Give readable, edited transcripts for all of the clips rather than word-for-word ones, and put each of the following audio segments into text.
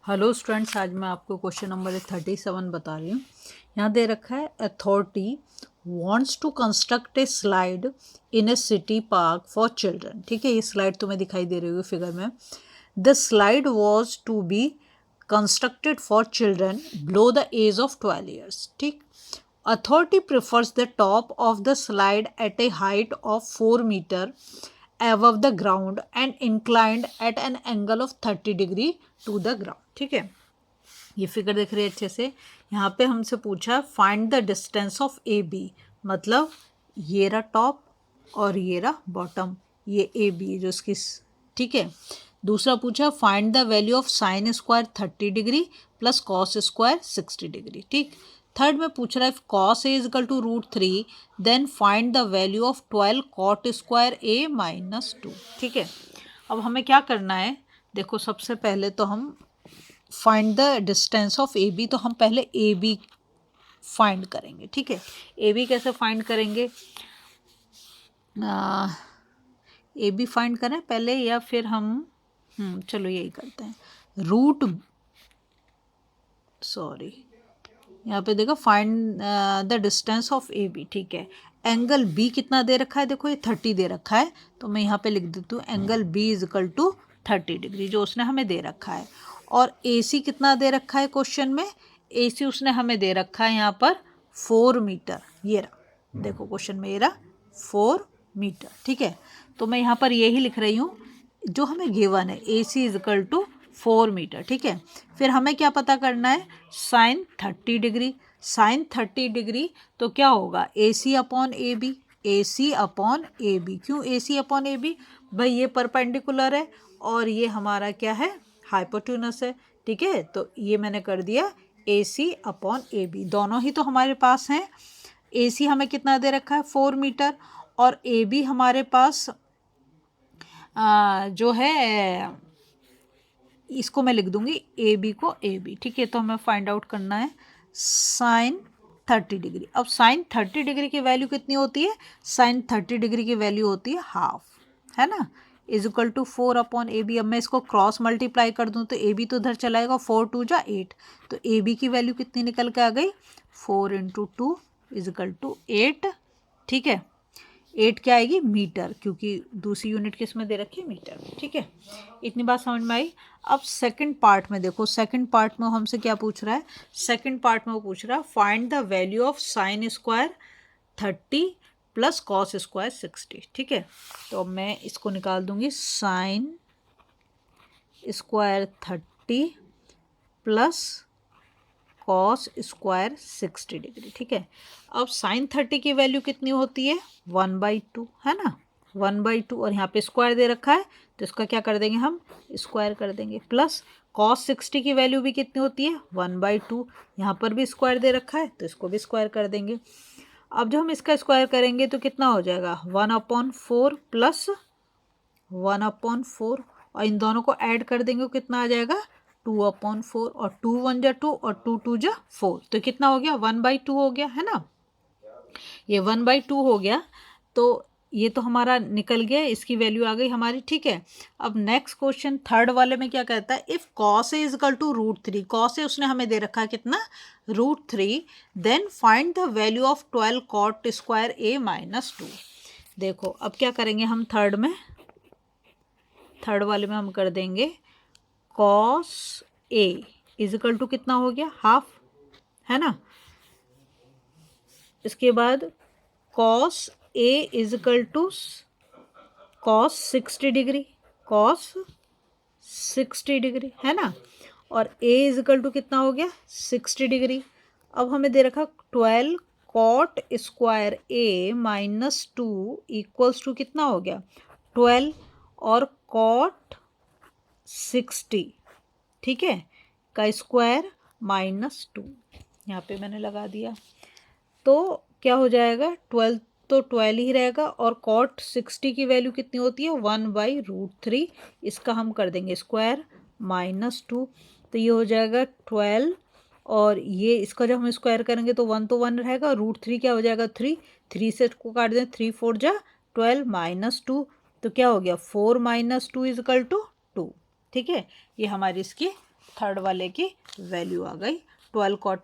Hello students, आज मैं आपको क्वेश्चन नंबर 37 बता रही हूँ। यहाँ दे रखा है authority wants to construct a slide in a city park for children. ठीक है, ये स्लाइड तुम्हें दिखाई दे रही है फिगर में। The slide was to be constructed for children below the age of 12 years. ठीक, authority prefers the top of the slide at a height of 4 metre above the ground and inclined at an angle of 30 degree to the ground। ठीक है, ये figure देख रहे हैं अच्छे से। यहाँ पे हमसे पूछा find the distance of A B, मतलब ये रहा टॉप और ये रहा बॉटम, ये ए बी जो इसकी। ठीक है, दूसरा पूछा find the value of sine square 30 degree plus cos square 60 degree. ठीक, थर्ड में पूछ रहा है cos A equal to √3 then find the value of 12 cot square A -2। ठीक है, अब हमें क्या करना है, देखो सबसे पहले तो हम find the distance of A B, तो हम पहले ए बी फाइंड करेंगे। ठीक है, ए बी कैसे फाइंड करेंगे, ए बी फाइंड करें पहले या फिर हम चलो यही करते हैं। यहाँ पे देखो find the distance of A B. ठीक है, एंगल बी कितना दे रखा है, देखो ये 30 दे रखा है, तो मैं यहाँ पे लिख देती हूँ angle B equal to 30 degree जो उसने हमें दे रखा है। और ए सी कितना दे रखा है क्वेश्चन में, ए सी उसने हमें दे रखा है यहाँ पर 4 मीटर। ये रहा, देखो क्वेश्चन में ये रहा 4 मीटर। ठीक है, तो मैं यहाँ पर यही लिख रही हूँ जो हमें गिवन है, ए सी इजकल टू 4 मीटर। ठीक है, फिर हमें क्या पता करना है, साइन 30 डिग्री। साइन 30 डिग्री तो क्या होगा, A C upon A B, A C upon A B. क्यों A C upon A B, भाई ये परपेंडिकुलर है और ये हमारा क्या है, हाइपोटेन्यूस है। ठीक है, तो ये मैंने कर दिया ए सी अपॉन ए बी, दोनों ही तो हमारे पास हैं। ए सी हमें कितना दे रखा है 4 मीटर और ए बी हमारे पास जो है, इसको मैं लिख दूंगी ए बी को ए बी। ठीक है, तो हमें फाइंड आउट करना है साइन 30 डिग्री। अब साइन 30 डिग्री की वैल्यू कितनी होती है, साइन 30 डिग्री की वैल्यू होती है हाफ, है ना, equal to 4 upon A B. अब मैं इसको क्रॉस मल्टीप्लाई कर दूं तो ए बी तो उधर चलाएगा, 4 2 जा 8, तो ए बी की वैल्यू कितनी निकल के आ गई, 4 × 2 इजकल टू 8। ठीक है, 8 क्या आएगी, मीटर, क्योंकि दूसरी यूनिट किस में दे रखी है, मीटर। ठीक है, इतनी बात समझ में आई। अब सेकंड पार्ट में देखो, सेकंड पार्ट में हमसे क्या पूछ रहा है, सेकंड पार्ट में वो पूछ रहा है find the value of sine square 30 plus cos square 60। ठीक है, तो अब मैं इसको निकाल दूंगी, sign square 30 plus cos square 60 degree. ठीक है, अब साइन 30 की वैल्यू कितनी होती है, 1/2, है ना, 1/2, और यहाँ पे स्क्वायर दे रखा है तो इसका क्या कर देंगे, हम स्क्वायर कर देंगे। प्लस कॉस 60 की वैल्यू भी कितनी होती है, 1/2, यहाँ पर भी स्क्वायर दे रखा है तो इसको भी स्क्वायर कर देंगे। अब जब हम इसका स्क्वायर करेंगे तो कितना हो जाएगा, 1/4 प्लस 1/4, और इन दोनों को ऐड कर देंगे तो कितना आ जाएगा, 2/4, और 2 1 जा 2 और 2 2 जा 4, तो कितना हो गया, 1/2 हो गया, है ना, ये 1/2 हो गया। तो ये तो हमारा निकल गया, इसकी वैल्यू आ गई हमारी। ठीक है, अब नेक्स्ट क्वेश्चन थर्ड वाले में क्या कहता है, if cos A equal to √3, cos A उसने हमें दे रखा है कितना, √3, then find the value of 12 cot square A -2। देखो अब क्या करेंगे हम, थर्ड वाले में हम कर देंगे कॉस ए इजकल टू कितना हो गया, हाफ, है ना, इसके बाद cos A equal to cos 60 degree, cos 60 degree, है ना, और ए इजकल टू कितना हो गया, 60 डिग्री। अब हमें दे रखा 12 cot square A -2 equals to कितना हो गया, 12 और कॉट 60, ठीक है, का स्क्वायर -2, यहाँ पे मैंने लगा दिया, तो क्या हो जाएगा, 12 तो 12 ही रहेगा, और कॉट 60 की वैल्यू कितनी होती है, 1/√3, इसका हम कर देंगे स्क्वायर -2, तो ये हो जाएगा 12, और ये इसका जब हम स्क्वायर करेंगे तो 1 तो 1 रहेगा, √3 क्या हो जाएगा, 3, 3 से को काट दें, 3 4 जा 12 -2, तो क्या हो गया, 4 - 2 इजकल टू 2। ठीक है, ये हमारी इसकी थर्ड वाले की वैल्यू आ गई 12 cot²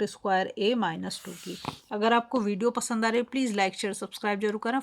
a - 2 की। अगर आपको वीडियो पसंद आ रही है प्लीज़ लाइक शेयर सब्सक्राइब जरूर करें।